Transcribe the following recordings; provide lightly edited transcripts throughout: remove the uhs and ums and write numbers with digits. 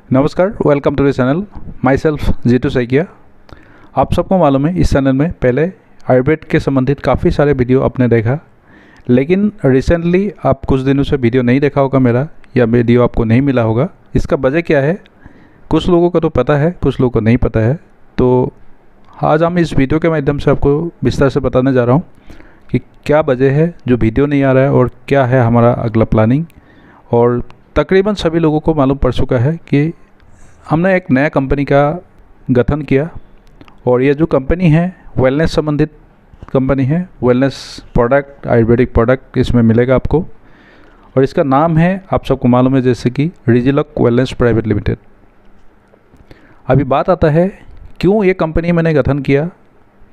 नमस्कार, welcome to the channel. Myself Jitu Saikia. आप सबको मालूम है इस चैनल में पहले आयुर्वेद के संबंधित काफ़ी सारे वीडियो आपने देखा, लेकिन रिसेंटली आप कुछ दिनों से वीडियो नहीं देखा होगा मेरा, या वीडियो आपको नहीं मिला होगा। इसका वजह क्या है, कुछ लोगों को तो पता है, कुछ लोगों को नहीं पता है। तो आज हम इस वीडियो के माध्यम से आपको विस्तार से बताने जा रहा हूँ कि क्या वजह है जो वीडियो नहीं आ रहा है और क्या है हमारा अगला प्लानिंग। और तकरीबन सभी लोगों को मालूम पड़ चुका है कि हमने एक नया कंपनी का गठन किया, और ये जो कंपनी है वेलनेस संबंधित कंपनी है। वेलनेस प्रोडक्ट, आयुर्वेदिक प्रोडक्ट इसमें मिलेगा आपको, और इसका नाम है, आप सबको मालूम है, जैसे कि रिजिलॉक वेलनेस प्राइवेट लिमिटेड। अभी बात आता है क्यों ये कंपनी मैंने गठन किया,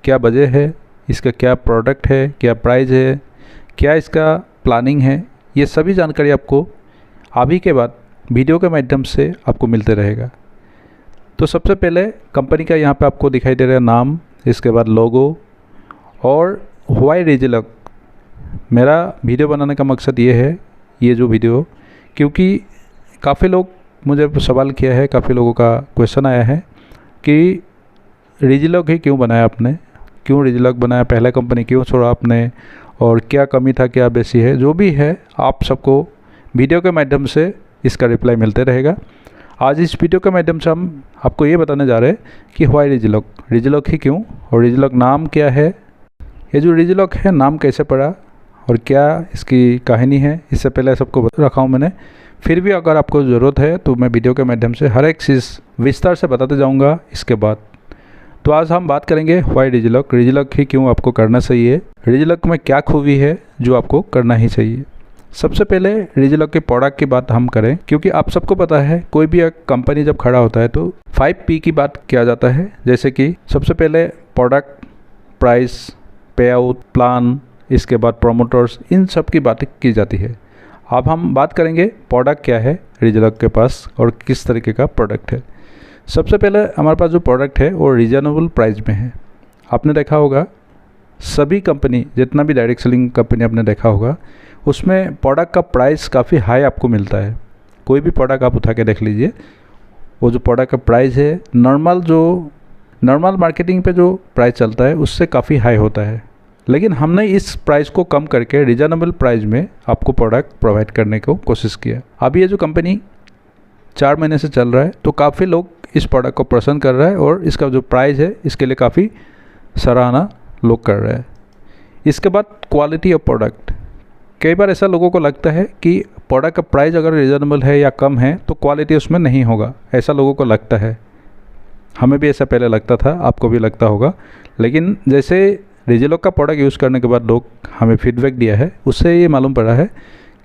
क्या वजह है, इसका क्या प्रोडक्ट है, क्या प्राइस है, क्या इसका प्लानिंग है। ये सभी जानकारी आपको अभी के बाद वीडियो के माध्यम से आपको मिलते रहेगा। तो सबसे पहले कंपनी का यहाँ पे आपको दिखाई दे रहा है नाम, इसके बाद लोगो और व्हाई रिजिलॉक। मेरा वीडियो बनाने का मकसद ये है, ये जो वीडियो, क्योंकि काफ़ी लोग मुझे सवाल किया है, काफ़ी लोगों का क्वेश्चन आया है कि रिजिलॉक ही क्यों बनाया आपने, क्यों रिजिलॉक बनाया, पहला कंपनी क्यों छोड़ा आपने, और क्या कमी था, क्या बेसी है। जो भी है आप सबको वीडियो के माध्यम से इसका रिप्लाई मिलते रहेगा। आज इस वीडियो के माध्यम से हम आपको ये बताने जा रहे हैं कि व्हाई रिजिलॉक, रिजिलॉक ही क्यों, और रिजिलॉक नाम क्या है, ये जो रिजिलॉक है नाम कैसे पड़ा और क्या इसकी कहानी है। इससे पहले सबको बता रखा हूँ मैंने, फिर भी अगर आपको ज़रूरत है तो मैं वीडियो के माध्यम से हर एक चीज़ विस्तार से बताते जाऊँगा इसके बाद। तो आज हम बात करेंगे व्हाई रिजिलॉक, रिजिलॉक ही क्यों आपको करना चाहिए, रिजिलॉक में क्या खूबी है जो आपको करना ही चाहिए। सबसे पहले रिजिलॉक के प्रोडक्ट की बात हम करें, क्योंकि आप सबको पता है कोई भी एक कंपनी जब खड़ा होता है तो 5P की बात किया जाता है। जैसे कि सबसे पहले प्रोडक्ट, प्राइस, पे आउट, प्लान, इसके बाद प्रोमोटर्स, इन सब की बात की जाती है। अब हम बात करेंगे प्रोडक्ट क्या है रिजिलॉक के पास और किस तरीके का प्रोडक्ट है। सबसे पहले हमारे पास जो प्रोडक्ट है वो रीजनेबल प्राइस में है। आपने देखा होगा सभी कंपनी, जितना भी डायरेक्ट सेलिंग कंपनी आपने देखा होगा, उसमें प्रोडक्ट का प्राइस काफ़ी हाई आपको मिलता है। कोई भी प्रोडक्ट आप उठा के देख लीजिए, वो जो प्रोडक्ट का प्राइस है नॉर्मल मार्केटिंग पे जो प्राइस चलता है उससे काफ़ी हाई होता है। लेकिन हमने इस प्राइस को कम करके रीजनेबल प्राइस में आपको प्रोडक्ट प्रोवाइड करने को कोशिश किया। अभी ये जो कंपनी 4 महीने से चल रहा है तो काफ़ी लोग इस प्रोडक्ट को पसंद कर रहा है, और इसका जो प्राइस है इसके लिए काफ़ी सराहना लोग कर रहे हैं। इसके बाद क्वालिटी ऑफ प्रोडक्ट। कई बार ऐसा लोगों को लगता है कि प्रोडक्ट का प्राइस अगर रीजनेबल है या कम है तो क्वालिटी उसमें नहीं होगा, ऐसा लोगों को लगता है। हमें भी ऐसा पहले लगता था, आपको भी लगता होगा। लेकिन जैसे रिजिलॉक का प्रोडक्ट यूज़ करने के बाद लोग हमें फीडबैक दिया है, उससे ये मालूम पड़ा है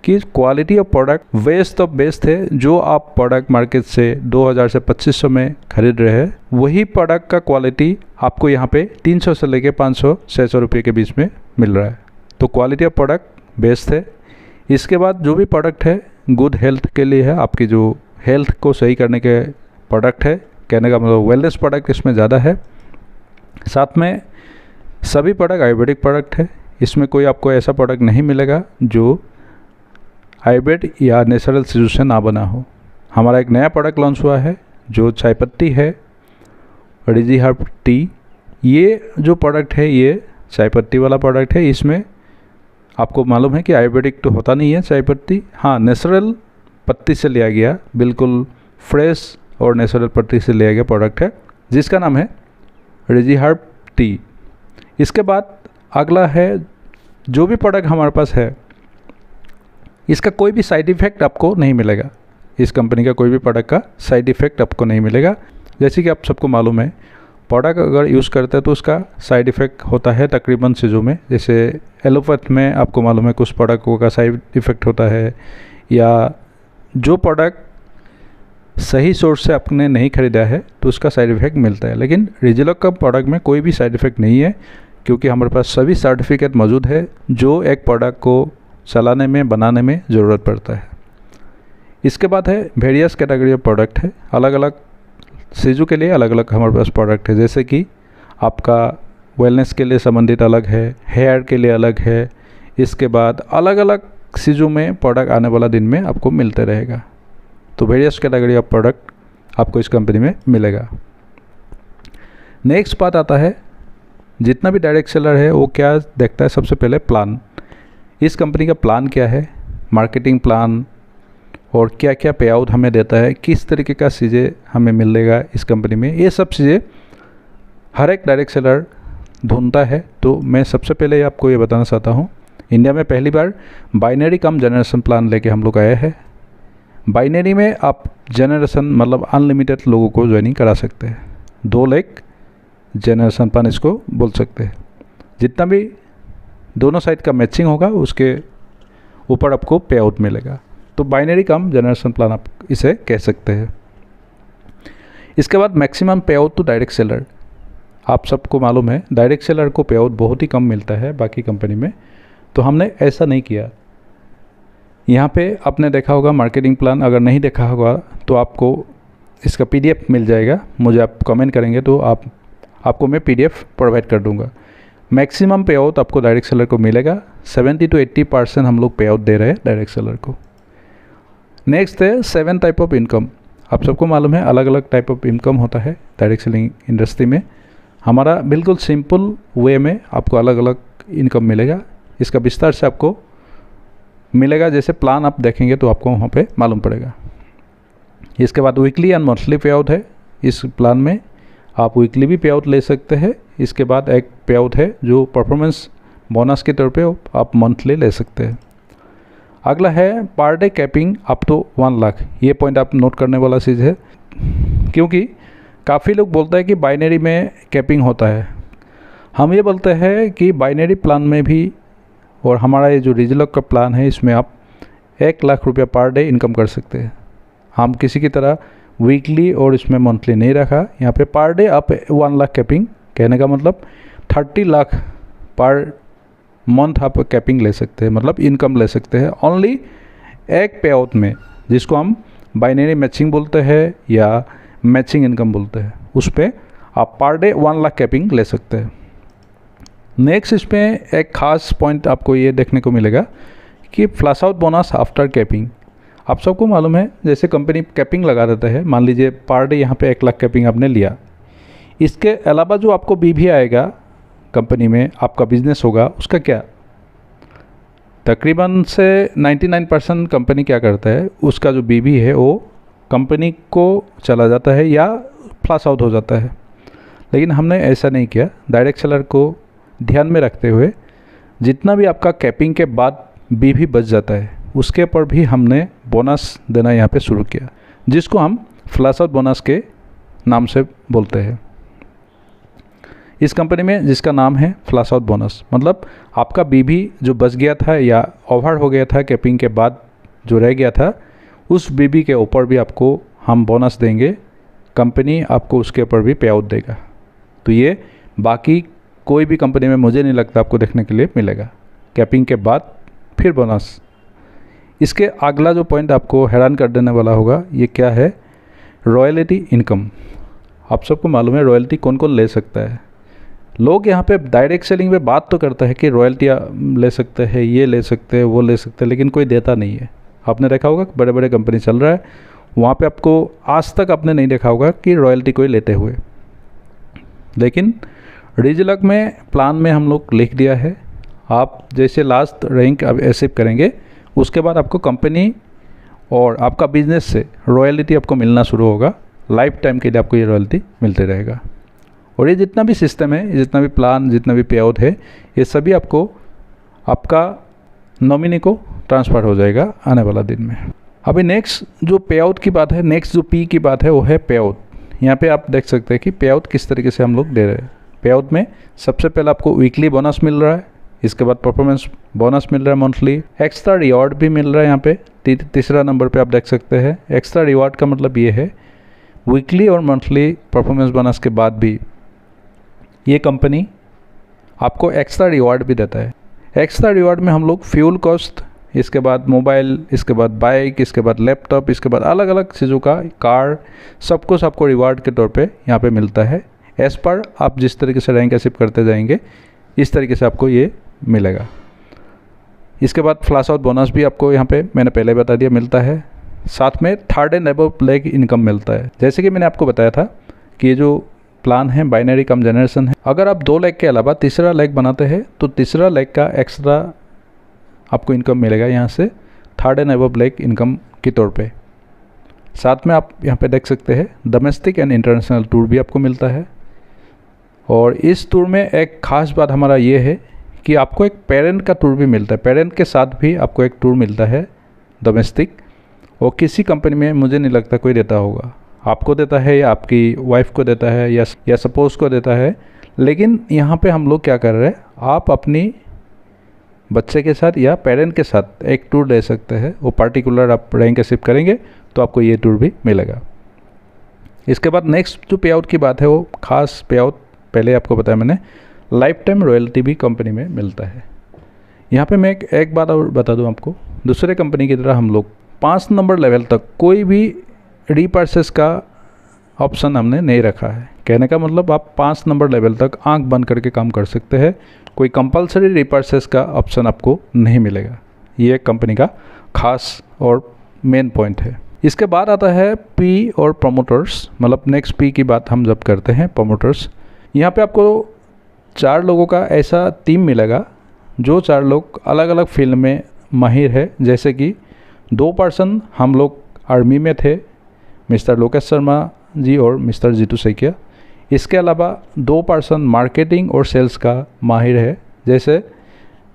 कि quality of product best of best है। जो आप प्रोडक्ट मार्केट से 2000 से 2500 में खरीद रहे हैं, वही प्रोडक्ट का क्वालिटी आपको यहाँ पे 300 से लेके 500-600 रुपये के बीच में मिल रहा है। तो क्वालिटी ऑफ प्रोडक्ट बेस्ट है। इसके बाद जो भी प्रोडक्ट है गुड हेल्थ के लिए है, आपकी जो हेल्थ को सही करने के प्रोडक्ट है। कहने का मतलब वेलनेस प्रोडक्ट इसमें ज़्यादा है। साथ में सभी प्रोडक्ट आयुर्वेदिक प्रोडक्ट है। इसमें कोई आपको ऐसा प्रोडक्ट नहीं मिलेगा जो आयुर्वेद या नेचुरल चीज़ों से ना बना हो। हमारा एक नया प्रोडक्ट लॉन्च हुआ है जो चाय पत्ती है, रिजी हर्ब टी। ये जो प्रोडक्ट है ये चाय पत्ती वाला प्रोडक्ट है। इसमें आपको मालूम है कि आयुर्वेदिक तो होता नहीं है चाय पत्ती, हाँ नेचुरल पत्ती से लिया गया, बिल्कुल फ्रेश और नेचुरल पत्ती से लिया गया प्रोडक्ट है, जिसका नाम है रिजी हर्ब टी। इसके बाद अगला है, जो भी प्रोडक्ट हमारे पास है इसका कोई भी साइड इफ़ेक्ट आपको नहीं मिलेगा। इस कंपनी का कोई भी प्रोडक्ट का साइड इफ़ेक्ट आपको नहीं मिलेगा। जैसे कि आप सबको मालूम है प्रोडक्ट अगर यूज़ करते हैं तो उसका साइड इफ़ेक्ट होता है तकरीबन चीज़ों में। जैसे एलोपैथ में आपको मालूम है कुछ प्रोडक्टों का साइड इफ़ेक्ट होता है, या जो प्रोडक्ट सही सोर्स से आपने नहीं ख़रीदा है तो उसका साइड इफ़ेक्ट मिलता है। लेकिन रिजिलॉक का प्रोडक्ट में कोई भी साइड इफ़ेक्ट नहीं है, क्योंकि हमारे पास सभी सर्टिफिकेट मौजूद है जो एक प्रोडक्ट को चलाने में, बनाने में ज़रूरत पड़ता है। इसके बाद है वेरियस कैटेगरी ऑफ प्रोडक्ट है। अलग अलग चीज़ों के लिए अलग अलग हमारे पास प्रोडक्ट है। जैसे कि आपका वेलनेस के लिए संबंधित अलग है, हेयर के लिए अलग है। इसके बाद अलग अलग चीज़ों में प्रोडक्ट आने वाला दिन में आपको मिलते रहेगा। तो वेरियस कैटेगरी ऑफ प्रोडक्ट आपको इस कंपनी में मिलेगा। नेक्स्ट बात आता है, जितना भी डायरेक्ट सेलर है वो क्या देखता है, सबसे पहले प्लान। इस कंपनी का प्लान क्या है, मार्केटिंग प्लान, और क्या क्या पे आउट हमें देता है, किस तरीके का चीज़ें हमें मिलेगा इस कंपनी में, ये सब चीज़ें हर एक डायरेक्ट सेलर ढूंढता है। तो मैं सबसे पहले आपको ये बताना चाहता हूँ, इंडिया में पहली बार बाइनरी कम जनरेशन प्लान लेके हम लोग आए हैं। बाइनरी में आप जनरेशन मतलब अनलिमिटेड लोगों को ज्वाइनिंग करा सकते हैं, 2 लाख जनरेशन प्लान इसको बोल सकते हैं। जितना भी दोनों साइड का मैचिंग होगा उसके ऊपर आपको पे आउट मिलेगा। तो बाइनरी कम जनरेशन प्लान आप इसे कह सकते हैं। इसके बाद मैक्सिमम पे आउट टू डायरेक्ट सेलर। आप सबको मालूम है डायरेक्ट सेलर को पे आउट बहुत ही कम मिलता है बाकी कंपनी में, तो हमने ऐसा नहीं किया। यहाँ पे आपने देखा होगा मार्केटिंग प्लान, अगर नहीं देखा होगा तो आपको इसका PDF मिल जाएगा, मुझे आप कमेंट करेंगे तो आपको मैं PDF प्रोवाइड कर दूँगा। मैक्सिमम पे आउट आपको डायरेक्ट सेलर को मिलेगा, 70 to 80% हम लोग पे आउट दे रहे हैं डायरेक्ट सेलर को। नेक्स्ट है 7 टाइप ऑफ इनकम। आप सबको मालूम है अलग अलग टाइप ऑफ इनकम होता है डायरेक्ट सेलिंग इंडस्ट्री में। हमारा बिल्कुल सिंपल वे में आपको अलग अलग इनकम मिलेगा, इसका विस्तार से आपको मिलेगा। जैसे प्लान आप देखेंगे तो आपको वहाँ पे मालूम पड़ेगा। इसके बाद वीकली एंड मंथली पे आउट है। इस प्लान में आप वीकली भी पे आउट ले सकते हैं। इसके बाद एक पे आउट है जो परफॉर्मेंस बोनस के तौर पे आप मंथली ले सकते हैं। अगला है per day capping up to 1 lakh. ये पॉइंट आप नोट करने वाला चीज़ है, क्योंकि काफ़ी लोग बोलते हैं कि बाइनरी में कैपिंग होता है। हम ये बोलते हैं कि बाइनरी प्लान में भी और हमारा ये जो डिजिलॉक का प्लान है इसमें आप 1 लाख रुपया पर डे इनकम कर सकते हैं। हम किसी की तरह वीकली और इसमें मंथली नहीं रखा। यहाँ पे पर डे आप 1 लाख कैपिंग, कहने का मतलब 30 लाख पर मंथ आप कैपिंग ले सकते हैं, मतलब इनकम ले सकते हैं ओनली एक पे आउट में, जिसको हम बाइनरी मैचिंग बोलते हैं या मैचिंग इनकम बोलते हैं। उस पर आप पर डे 1 लाख कैपिंग ले सकते हैं। नेक्स्ट इसमें एक खास पॉइंट आपको ये देखने को मिलेगा कि flash out bonus after capping. आप सबको मालूम है जैसे कंपनी कैपिंग लगा देता है, मान लीजिए पर डे यहाँ पे 1 लाख कैपिंग आपने लिया, इसके अलावा जो आपको BV आएगा कंपनी में, आपका बिजनेस होगा, उसका क्या तकरीबन से 99% कंपनी क्या करता है, उसका जो BV है वो कंपनी को चला जाता है या फ्लैश आउट हो जाता है। लेकिन हमने ऐसा नहीं किया। डायरेक्ट सेलर को ध्यान में रखते हुए जितना भी आपका कैपिंग के बाद BV बच जाता है उसके ऊपर भी हमने बोनस देना यहाँ पे शुरू किया, जिसको हम फ्लैश आउट बोनस के नाम से बोलते हैं। इस कंपनी में जिसका नाम है फ्लैश आउट बोनस, मतलब आपका BV जो बच गया था या ओवर हो गया था कैपिंग के बाद जो रह गया था, उस BV के ऊपर भी आपको हम बोनस देंगे, कंपनी आपको उसके ऊपर भी पे आउट देगा। तो ये बाकी कोई भी कंपनी में मुझे नहीं लगता आपको देखने के लिए मिलेगा, कैपिंग के बाद फिर बोनस। इसके अगला जो पॉइंट आपको हैरान कर देने वाला होगा, ये क्या है, रॉयल्टी इनकम। आप सबको मालूम है रॉयल्टी कौन कौन ले सकता है। लोग यहाँ पे डायरेक्ट सेलिंग में बात तो करता है कि रॉयल्टियाँ ले सकते हैं, ये ले सकते हैं, वो ले सकते हैं, लेकिन कोई देता नहीं है। आपने देखा होगा बड़े बड़े कंपनी चल रहा है, वहाँ पे आपको आज तक आपने नहीं देखा होगा कि रॉयल्टी कोई लेते हुए। लेकिन डिजिलॉक में प्लान में हम लोग लिख दिया है, आप जैसे लास्ट रैंक अचीव करेंगे उसके बाद आपको कंपनी और आपका बिजनेस से रॉयल्टी आपको मिलना शुरू होगा। लाइफ टाइम के लिए आपको ये रॉयल्टी मिलते रहेगा। और ये जितना भी सिस्टम है, जितना भी प्लान, जितना भी पे आउट है, ये सभी आपको आपका नॉमिनी को ट्रांसफ़र हो जाएगा आने वाला दिन में। अभी नेक्स्ट जो पे आउट की बात है, नेक्स्ट जो P की बात है वो है पे आउट। यहाँ पे आप देख सकते हैं कि पे आउट किस तरीके से हम लोग दे रहे हैं। पे आउट में सबसे पहले आपको वीकली बोनस मिल रहा है, इसके बाद परफॉर्मेंस बोनस मिल रहा है मंथली, एक्स्ट्रा रिवॉर्ड भी मिल रहा है। यहाँ पे तीसरा नंबर पे आप देख सकते हैं। एक्स्ट्रा रिवॉर्ड का मतलब ये है वीकली और मंथली परफॉर्मेंस बोनस के बाद भी ये कंपनी आपको एक्स्ट्रा रिवॉर्ड भी देता है। एक्स्ट्रा रिवॉर्ड में हम लोग फ्यूल कॉस्ट, इसके बाद मोबाइल, इसके बाद बाइक, इसके बाद लैपटॉप, इसके बाद अलग अलग चीज़ों का कार, सब कुछ आपको रिवॉर्ड के तौर पे यहाँ पे मिलता है। एज पर आप जिस तरीके से रैंक अचीव करते जाएंगे इस तरीके से आपको ये मिलेगा। इसके बाद फ्लैश आउट बोनस भी आपको यहाँ पे मैंने पहले बता दिया मिलता है। साथ में third and above leg income मिलता है। जैसे कि मैंने आपको बताया था कि ये जो प्लान है बाइनरी कम जनरेशन है, अगर आप 2 लेग के अलावा तीसरा लेग बनाते हैं तो तीसरा लेग का एक्स्ट्रा आपको इनकम मिलेगा यहाँ से third and above leg income के तौर पे। साथ में आप यहाँ पे देख सकते हैं डोमेस्टिक एंड इंटरनेशनल टूर भी आपको मिलता है। और इस टूर में एक ख़ास बात हमारा ये है कि आपको एक पेरेंट का टूर भी मिलता है, पेरेंट के साथ भी आपको एक टूर मिलता है डोमेस्टिक। और किसी कंपनी में मुझे नहीं लगता कोई देता होगा, आपको देता है या आपकी वाइफ को देता है या सपोज को देता है। लेकिन यहाँ पे हम लोग क्या कर रहे हैं, आप अपनी बच्चे के साथ या पेरेंट के साथ एक टूर ले सकते हैं। वो पार्टिकुलर आप रैंक शिफ्ट करेंगे तो आपको ये टूर भी मिलेगा। इसके बाद नेक्स्ट जो पे आउट की बात है वो खास पे आउट पहले आपको बताया मैंने, लाइफ टाइम रॉयल्टी भी कंपनी में मिलता है। यहाँ पे मैं एक बात और बता दूँ आपको, दूसरे कंपनी की तरह हम लोग 5 नंबर लेवल तक कोई भी रीपर्चेस का ऑप्शन हमने नहीं रखा है। कहने का मतलब आप 5 नंबर लेवल तक आंख बंद करके काम कर सकते हैं, कोई कंपलसरी रीपर्चेस का ऑप्शन आपको नहीं मिलेगा। ये कंपनी का खास और मेन पॉइंट है। इसके बाद आता है पी और प्रमोटर्स, मतलब नेक्स्ट पी की बात हम जब करते हैं प्रमोटर्स, यहाँ पे आपको 4 लोगों का ऐसा टीम मिलेगा जो 4 लोग अलग अलग फील्ड में माहिर है। जैसे कि 2 पर्सन हम लोग आर्मी में थे, मिस्टर लोकेश शर्मा जी और मिस्टर जीतू सैकिया। इसके अलावा 2 पर्सन मार्केटिंग और सेल्स का माहिर है, जैसे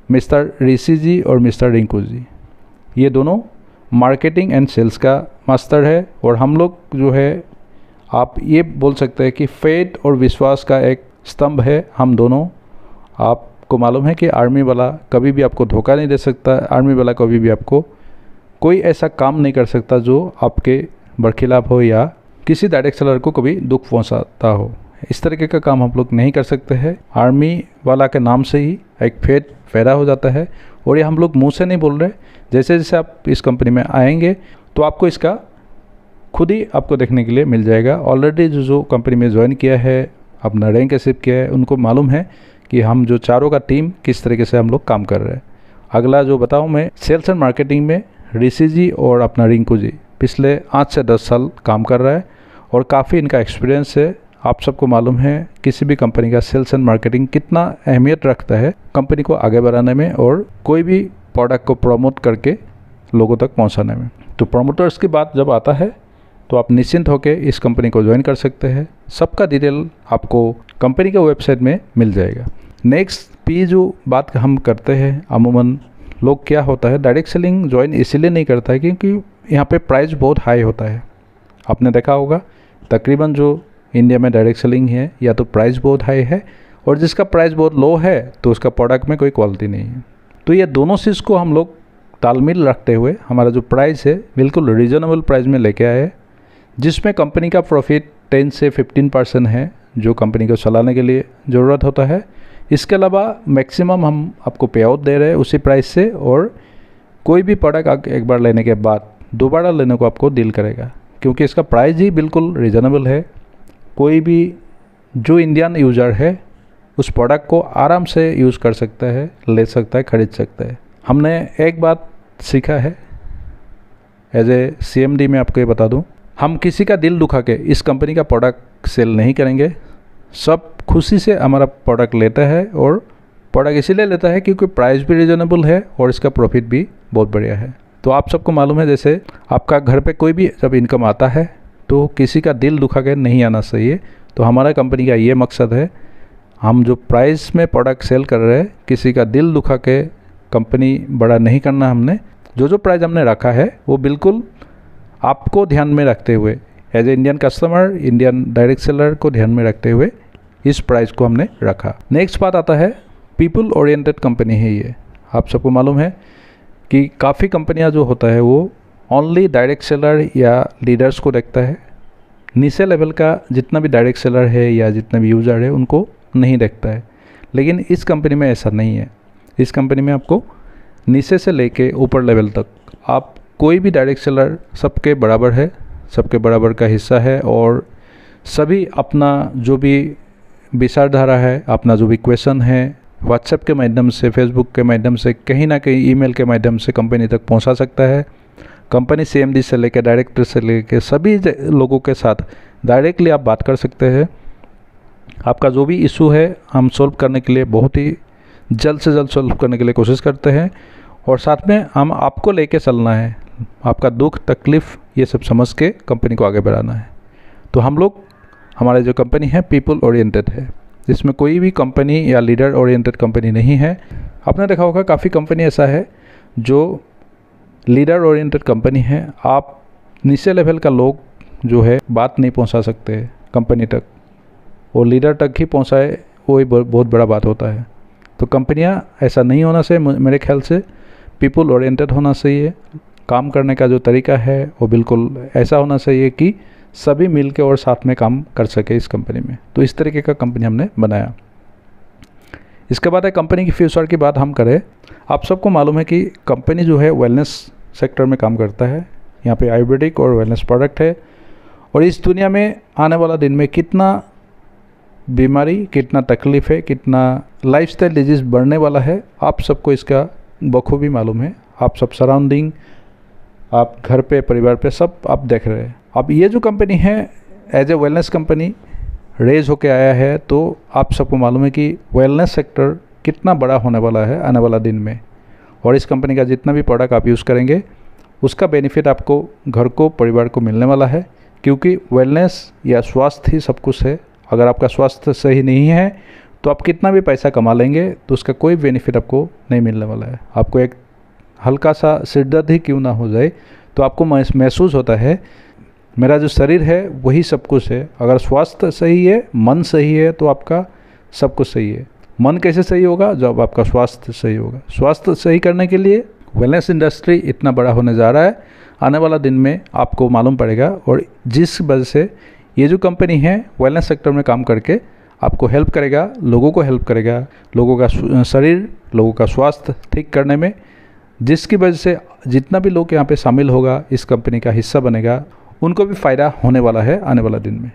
मिस्टर ऋषि जी और मिस्टर रिंकू जी। ये दोनों मार्केटिंग एंड सेल्स का मास्टर है। और हम लोग जो है, आप ये बोल सकते हैं कि फेथ और विश्वास का एक स्तंभ है हम दोनों। आपको मालूम है कि आर्मी वाला कभी भी आपको धोखा नहीं दे सकता, आर्मी वाला कभी भी आपको कोई ऐसा काम नहीं कर सकता जो आपके बरखिलाफ हो या किसी डायरेक्ट सेलर को कभी दुख पहुंचाता हो। इस तरीके का काम हम लोग नहीं कर सकते हैं। आर्मी वाला के नाम से ही एक फेथ पैदा हो जाता है। और ये हम लोग मुंह से नहीं बोल रहे, जैसे जैसे आप इस कंपनी में आएंगे तो आपको इसका खुद ही आपको देखने के लिए मिल जाएगा। ऑलरेडी जो कंपनी में ज्वाइन किया है, अपना रैंक शिफ्ट किया है, उनको मालूम है कि हम जो चारों का टीम किस तरीके से हम लोग काम कर रहे हैं। अगला जो बताऊँ मैं, सेल्स एंड मार्केटिंग में ऋषि जी और अपना रिंकू जी पिछले 8 से 10 साल काम कर रहा है और काफ़ी इनका एक्सपीरियंस है। आप सबको मालूम है किसी भी कंपनी का सेल्स एंड मार्केटिंग कितना अहमियत रखता है कंपनी को आगे बढ़ाने में और कोई भी प्रोडक्ट को प्रमोट करके लोगों तक पहुंचाने में। तो प्रमोटर्स की बात जब आता है तो आप निश्चिंत होकर इस कंपनी को ज्वाइन कर सकते हैं। सबका डिटेल आपको कंपनी के वेबसाइट में मिल जाएगा। नेक्स्ट पी जो बात हम करते हैं, अमूमन लोग क्या होता है, डायरेक्ट सेलिंग ज्वाइन इसीलिए नहीं करता है क्योंकि यहाँ पे प्राइस बहुत हाई होता है। आपने देखा होगा तकरीबन जो इंडिया में डायरेक्ट सेलिंग है या तो प्राइस बहुत हाई है और जिसका प्राइस बहुत लो है तो उसका प्रोडक्ट में कोई क्वालिटी नहीं है। तो ये दोनों चीज़ को हम लोग तालमेल रखते हुए हमारा जो प्राइस है बिल्कुल रीजनेबल प्राइस में लेके आए, जिसमें कंपनी का प्रॉफिट 10 से 15% है जो कंपनी को चलाने के लिए ज़रूरत होता है। इसके अलावा मैक्सिमम हम आपको पे आउट दे रहे हैं उसी प्राइस से, और कोई भी प्रोडक्ट एक बार लेने के बाद दोबारा लेने को आपको दिल करेगा क्योंकि इसका प्राइस ही बिल्कुल रीजनेबल है। कोई भी जो इंडियन यूज़र है उस प्रोडक्ट को आराम से यूज़ कर सकता है, ले सकता है, ख़रीद सकता है। हमने एक बात सीखा है एज ए CMD में, आपको ये बता दूं, हम किसी का दिल दुखा के इस कंपनी का प्रोडक्ट सेल नहीं करेंगे। सब खुशी से हमारा प्रोडक्ट लेता है और प्रोडक्ट इसीलिए लेता है क्योंकि प्राइस भी रीजनेबल है और इसका प्रॉफिट भी बहुत बढ़िया है। तो आप सबको मालूम है जैसे आपका घर पे कोई भी जब इनकम आता है तो किसी का दिल दुखा के नहीं आना चाहिए। तो हमारा कंपनी का ये मकसद है, हम जो प्राइस में प्रोडक्ट सेल कर रहे हैं किसी का दिल दुखा के कंपनी बड़ा नहीं करना। हमने जो प्राइस हमने रखा है वो बिल्कुल आपको ध्यान में रखते हुए, as a Indian customer, Indian direct seller को ध्यान में रखते हुए इस प्राइस को हमने रखा। नेक्स्ट बात आता है, पीपल ओरिएंटेड कंपनी है ये। आप सबको मालूम है कि काफ़ी कंपनियां जो होता है वो ओनली डायरेक्ट सेलर या लीडर्स को देखता है, नीचे लेवल का जितना भी डायरेक्ट सेलर है या जितने भी यूज़र है उनको नहीं देखता है। लेकिन इस कंपनी में ऐसा नहीं है। इस कंपनी में आपको नीचे से लेके ऊपर लेवल तक आप कोई भी डायरेक्ट सेलर सबके बराबर है, सबके बराबर का हिस्सा है और सभी अपना जो भी विचारधारा है, अपना जो भी क्वेश्चन है व्हाट्सएप के माध्यम से, फेसबुक के माध्यम से, कहीं ना कहीं ईमेल के माध्यम से कंपनी तक पहुंचा सकता है। कंपनी CMD से लेकर डायरेक्टर से लेकर सभी लोगों के साथ डायरेक्टली आप बात कर सकते हैं। आपका जो भी इशू है हम सॉल्व करने के लिए बहुत ही जल्द से जल्द सॉल्व करने के लिए कोशिश करते हैं, और साथ में हम आपको लेके चलना है, आपका दुख तकलीफ़ ये सब समझ के कंपनी को आगे बढ़ाना है। तो हम लोग, हमारे जो कंपनी है पीपल ओरिएंटेड है, जिसमें कोई भी कंपनी या लीडर ओरिएंटेड कंपनी नहीं है। आपने देखा होगा काफ़ी कंपनी ऐसा है जो लीडर ओरिएंटेड कंपनी है, आप नीचे लेवल का लोग जो है बात नहीं पहुंचा सकते कंपनी तक, और लीडर तक ही पहुंचाए वही बहुत बड़ा बात होता है। तो कंपनियां ऐसा नहीं होना चाहिए, मेरे ख्याल से पीपल ओरिएंटेड होना चाहिए। काम करने का जो तरीका है वो बिल्कुल ऐसा होना चाहिए कि सभी मिलके और साथ में काम कर सके इस कंपनी में। तो इस तरीके का कंपनी हमने बनाया। इसके बाद है कंपनी की फ्यूचर की बात हम करें। आप सबको मालूम है कि कंपनी जो है वेलनेस सेक्टर में काम करता है। यहाँ पे आयुर्वेदिक और वेलनेस प्रोडक्ट है, और इस दुनिया में आने वाला दिन में कितना बीमारी, कितना तकलीफ़ है, कितना लाइफस्टाइल डिजीज़ बढ़ने वाला है, आप सबको इसका बखूबी मालूम है। आप सब सराउंडिंग, आप घर पे, परिवार पे सब आप देख रहे हैं। अब ये जो कंपनी है एज ए वेलनेस कंपनी रेज होके आया है, तो आप सबको मालूम है कि वेलनेस सेक्टर कितना बड़ा होने वाला है आने वाला दिन में, और इस कंपनी का जितना भी प्रोडक्ट आप यूज़ करेंगे उसका बेनिफिट आपको घर को, परिवार को मिलने वाला है, क्योंकि वेलनेस या स्वास्थ्य ही सब कुछ है। अगर आपका स्वास्थ्य सही नहीं है तो आप कितना भी पैसा कमा लेंगे तो उसका कोई बेनिफिट आपको नहीं मिलने वाला है। आपको एक हल्का सा सिरदर्द ही क्यों ना हो जाए तो आपको महसूस होता है मेरा जो शरीर है वही सब कुछ है। अगर स्वास्थ्य सही है, मन सही है, तो आपका सब कुछ सही है। मन कैसे सही होगा? जब आपका स्वास्थ्य सही होगा। स्वास्थ्य सही करने के लिए वेलनेस इंडस्ट्री इतना बड़ा होने जा रहा है, आने वाला दिन में आपको मालूम पड़ेगा। और जिस वजह से ये जो कंपनी है वेलनेस सेक्टर में काम करके आपको हेल्प करेगा, लोगों को हेल्प करेगा, लोगों का शरीर, लोगों का स्वास्थ्य ठीक करने में, जिसकी वजह से जितना भी लोग यहाँ पे शामिल होगा, इस कंपनी का हिस्सा बनेगा, उनको भी फ़ायदा होने वाला है आने वाला दिन में।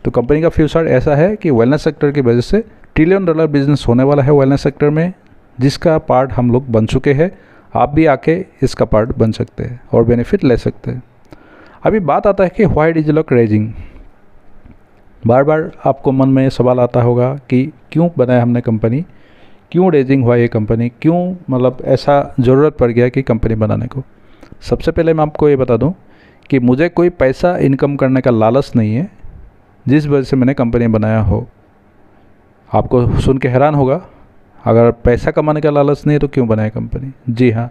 तो कंपनी का फ्यूचर ऐसा है कि वेलनेस सेक्टर की वजह से $1 ट्रिलियन बिजनेस होने वाला है वेलनेस सेक्टर में, जिसका पार्ट हम लोग बन चुके हैं। आप भी आके इसका पार्ट बन सकते हैं और बेनिफिट ले सकते हैं। अभी बात आता है कि व्हाई डिजिलॉक रेजिंग। बार बार आपको मन में सवाल आता होगा कि क्यों बनाया हमने कंपनी, क्यों रेजिंग हुआ ये कंपनी, क्यों मतलब ऐसा ज़रूरत पड़ गया कि कंपनी बनाने को। सबसे पहले मैं आपको ये बता दूं कि मुझे कोई पैसा इनकम करने का लालच नहीं है जिस वजह से मैंने कंपनी बनाया हो। आपको सुन के हैरान होगा, अगर पैसा कमाने का लालच नहीं है तो क्यों बनाया कंपनी। जी हाँ,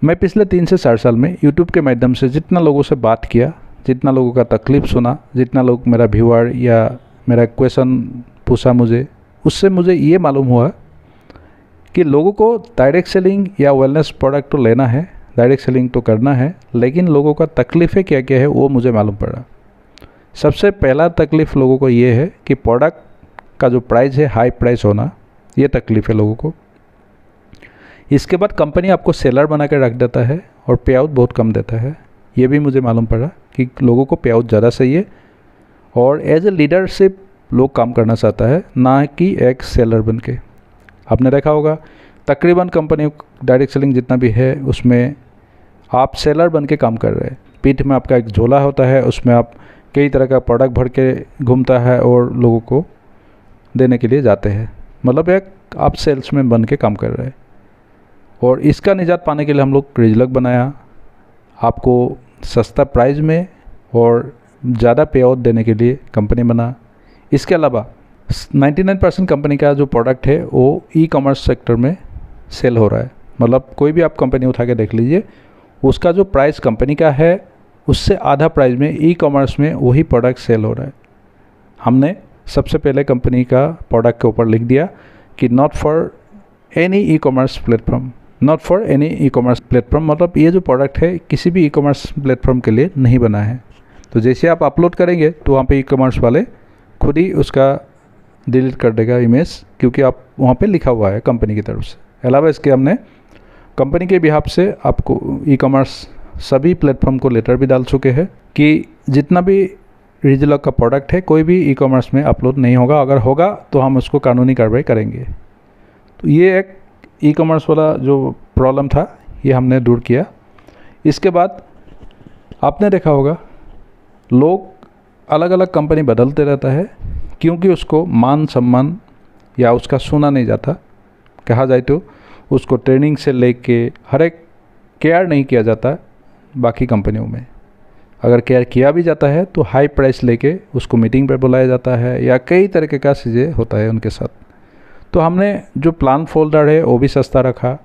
मैं पिछले 3 से 4 साल में यूट्यूब के माध्यम से जितना लोगों से बात किया, जितना लोगों का तकलीफ़ सुना, जितना लोग मेरा व्यूअर या मेरा क्वेश्चन पूछा मुझे, उससे मुझे ये मालूम हुआ कि लोगों को डायरेक्ट सेलिंग या वेलनेस प्रोडक्ट तो लेना है, डायरेक्ट सेलिंग तो करना है, लेकिन लोगों का तकलीफ़ें क्या क्या है वो मुझे मालूम पड़ा। सबसे पहला तकलीफ़ लोगों को ये है कि प्रोडक्ट का जो प्राइस है हाई प्राइस होना, ये तकलीफ़ है लोगों को। इसके बाद कंपनी आपको सेलर बना कर रख देता है और पे आउट बहुत कम देता है। ये भी मुझे मालूम पड़ा कि लोगों को पे आउट ज़्यादा चाहिए, और एज ए लीडरशिप लोग काम करना चाहता है, ना कि एक सेलर बन के। आपने देखा होगा तकरीबन कंपनी डायरेक्ट सेलिंग जितना भी है उसमें आप सेलर बन के काम कर रहे हैं। पीठ में आपका एक झोला होता है, उसमें आप कई तरह का प्रोडक्ट भर के घूमता है और लोगों को देने के लिए जाते हैं। मतलब एक आप सेल्समैन बन के काम कर रहे हैं। और इसका निजात पाने के लिए हम लोग डिजिलॉक बनाया, आपको सस्ता प्राइस में और ज़्यादा पे आउट देने के लिए कंपनी बना। इसके अलावा 99% कंपनी का जो प्रोडक्ट है वो ई-कॉमर्स सेक्टर में सेल हो रहा है। मतलब कोई भी आप कंपनी उठा के देख लीजिए, उसका जो प्राइस कंपनी का है उससे आधा प्राइस में ई-कॉमर्स में वही प्रोडक्ट सेल हो रहा है। हमने सबसे पहले कंपनी का प्रोडक्ट के ऊपर लिख दिया कि not for any e-commerce platform, not for any e-commerce platform, मतलब ये जो प्रोडक्ट है किसी भी ई-कॉमर्स प्लेटफॉर्म के लिए नहीं बना है। तो जैसे आप अपलोड करेंगे तो वहाँ पे ई-कॉमर्स वाले खुद ही उसका डिलीट कर देगा इमेज, क्योंकि आप वहाँ पे लिखा हुआ है कंपनी की तरफ से। अलावा इसके हमने कंपनी के बिहाफ से आपको ई-कॉमर्स सभी प्लेटफॉर्म को लेटर भी डाल चुके हैं कि जितना भी डिजिलॉक का प्रोडक्ट है कोई भी ई-कॉमर्स में अपलोड नहीं होगा, अगर होगा तो हम उसको कानूनी कार्रवाई करेंगे। तो ये एक ई-कॉमर्स वाला जो प्रॉब्लम था ये हमने दूर किया। इसके बाद आपने देखा होगा लोग अलग अलग कंपनी बदलते रहता है क्योंकि उसको मान सम्मान या उसका सुना नहीं जाता। कहा जाए तो उसको ट्रेनिंग से लेके हर एक केयर नहीं किया जाता। बाकी कंपनियों में अगर केयर किया भी जाता है तो हाई प्राइस लेके उसको मीटिंग पर बुलाया जाता है या कई तरीके का चीज़ें होता है उनके साथ। तो हमने जो प्लान फोल्डर है वो भी सस्ता रखा।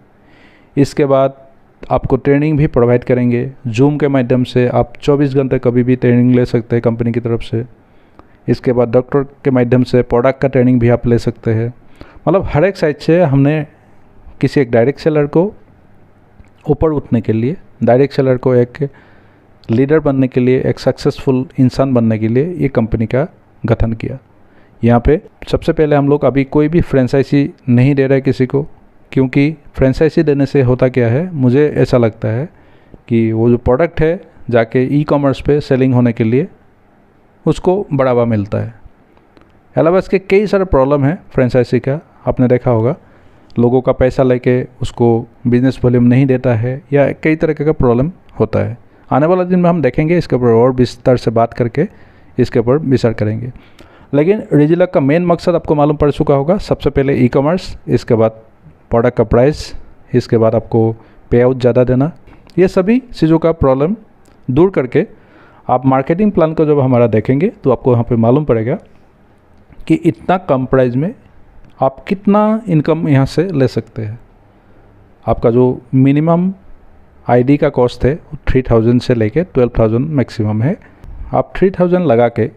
इसके बाद आपको ट्रेनिंग भी प्रोवाइड करेंगे। जूम के माध्यम से आप 24 घंटे कभी भी ट्रेनिंग ले सकते हैं कंपनी की तरफ से। इसके बाद डॉक्टर के माध्यम से प्रोडक्ट का ट्रेनिंग भी आप ले सकते हैं। मतलब हर एक साइड से हमने किसी एक डायरेक्ट सेलर को ऊपर उठने के लिए, डायरेक्ट सेलर को एक लीडर बनने के लिए, एक सक्सेसफुल इंसान बनने के लिए ये कंपनी का गठन किया। यहाँ पे सबसे पहले हम लोग अभी कोई भी फ्रेंचाइजी नहीं दे रहे किसी को, क्योंकि फ्रेंचाइजी देने से होता क्या है, मुझे ऐसा लगता है कि वो जो प्रोडक्ट है जाके ई कॉमर्स पे सेलिंग होने के लिए उसको बढ़ावा मिलता है। अलावा इसके कई सारे प्रॉब्लम है फ्रेंचाइजी का। आपने देखा होगा लोगों का पैसा लेके उसको बिजनेस वॉल्यूम नहीं देता है या कई तरह का प्रॉब्लम होता है। आने वाला दिन में हम देखेंगे इसके ऊपर और विस्तार से बात करके इसके ऊपर विचार करेंगे। लेकिन डिजिलॉकर का मेन मकसद आपको मालूम पड़ चुका होगा। सबसे पहले ई कॉमर्स, इसके बाद प्रोडक्ट का प्राइस, इसके बाद आपको पे आउट ज़्यादा देना, ये सभी चीज़ों का प्रॉब्लम दूर करके आप मार्केटिंग प्लान को जब हमारा देखेंगे तो आपको यहाँ पे मालूम पड़ेगा कि इतना कम प्राइस में आप कितना इनकम यहाँ से ले सकते हैं। आपका जो मिनिमम आईडी का कॉस्ट है 3000 से लेके 12000 मैक्सिमम है। आप 3000 लगा के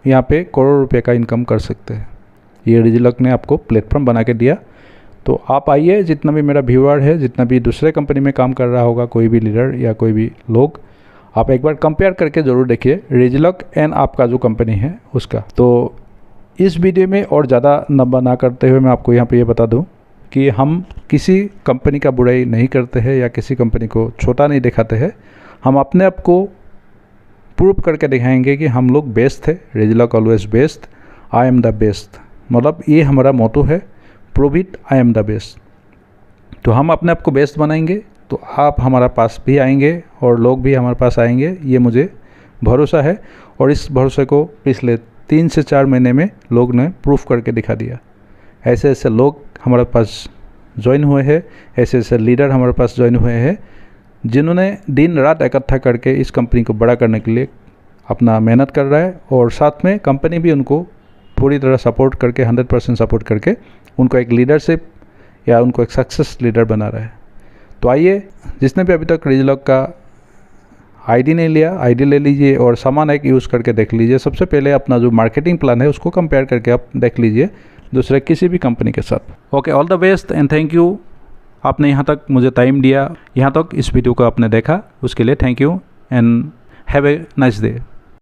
यहाँ पे करोड़ रुपए का इनकम कर सकते हैं। ये डिजिलॉकर ने आपको प्लेटफॉर्म बना के दिया। तो आप आइए, जितना भी मेरा व्यूअर है, जितना भी दूसरे कंपनी में काम कर रहा होगा, कोई भी लीडर या कोई भी लोग, आप एक बार कंपेयर करके ज़रूर देखिए डिजिलॉकर एंड आपका जो कंपनी है उसका। तो इस वीडियो में और ज़्यादा लंबा ना करते हुए मैं आपको यहाँ पे ये बता दूँ कि हम किसी कंपनी का बुराई नहीं करते हैं या किसी कंपनी को छोटा नहीं दिखाते हैं। हम अपने आप को प्रूव करके दिखाएंगे कि हम लोग बेस्ट है। DigiLocker always best, I am the best, मतलब ये हमारा मोटो है, prove it I am the best. तो हम अपने आप को बेस्ट बनाएंगे तो आप हमारा पास भी आएंगे और लोग भी हमारे पास आएंगे, ये मुझे भरोसा है। और इस भरोसे को पिछले 3 से 4 महीने में लोग ने प्रूफ करके दिखा दिया। ऐसे ऐसे लोग हमारे पास ज्वाइन हुए हैं, ऐसे ऐसे लीडर हमारे पास ज्वाइन हुए हैं जिन्होंने दिन रात इकट्ठा करके इस कंपनी को बड़ा करने के लिए अपना मेहनत कर रहा है। और साथ में कंपनी भी उनको पूरी तरह सपोर्ट करके 100% सपोर्ट करके उनको एक लीडरशिप या उनको एक सक्सेस लीडर बना रहा है। तो आइए, जिसने भी अभी तक डिजिलॉकर का आईडी नहीं लिया, आईडी ले लीजिए और सामान एक यूज़ करके देख लीजिए। सबसे पहले अपना जो मार्केटिंग प्लान है उसको कंपेयर करके आप देख लीजिए दूसरे किसी भी कंपनी के साथ। Okay, all the best and thank you. आपने यहाँ तक मुझे टाइम दिया, यहाँ तक इस वीडियो को आपने देखा, उसके लिए thank you and have a nice day.